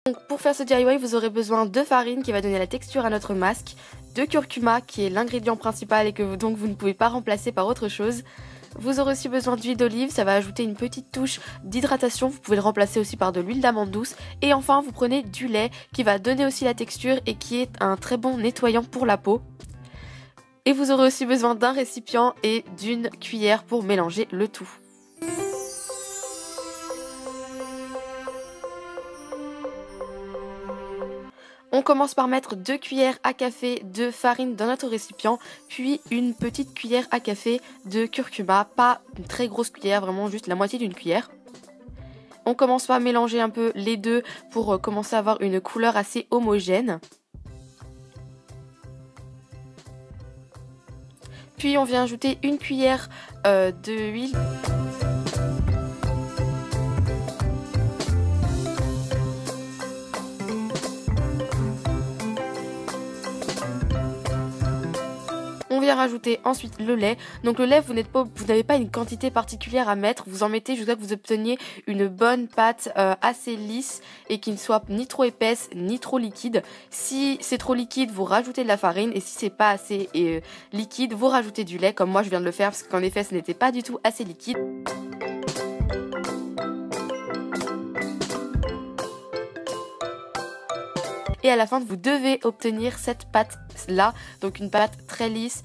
Donc pour faire ce DIY, vous aurez besoin de farine qui va donner la texture à notre masque, de curcuma qui est l'ingrédient principal et que donc vous ne pouvez pas remplacer par autre chose. Vous aurez aussi besoin d'huile d'olive, ça va ajouter une petite touche d'hydratation, vous pouvez le remplacer aussi par de l'huile d'amande douce. Et enfin vous prenez du lait qui va donner aussi la texture et qui est un très bon nettoyant pour la peau. Et vous aurez aussi besoin d'un récipient et d'une cuillère pour mélanger le tout. On commence par mettre 2 cuillères à café de farine dans notre récipient, puis une petite cuillère à café de curcuma, pas une très grosse cuillère, vraiment juste la moitié d'une cuillère. On commence par mélanger un peu les deux pour commencer à avoir une couleur assez homogène. Puis on vient ajouter une cuillère d'huile. On vient rajouter ensuite le lait. Donc le lait, vous n'avez pas une quantité particulière à mettre. Vous en mettez jusqu'à ce que vous obteniez une bonne pâte assez lisse et qui ne soit ni trop épaisse ni trop liquide. Si c'est trop liquide, vous rajoutez de la farine, et si c'est pas assez liquide, vous rajoutez du lait comme moi je viens de le faire parce qu'en effet ce n'était pas du tout assez liquide. Et à la fin, vous devez obtenir cette pâte là, donc une pâte très lisse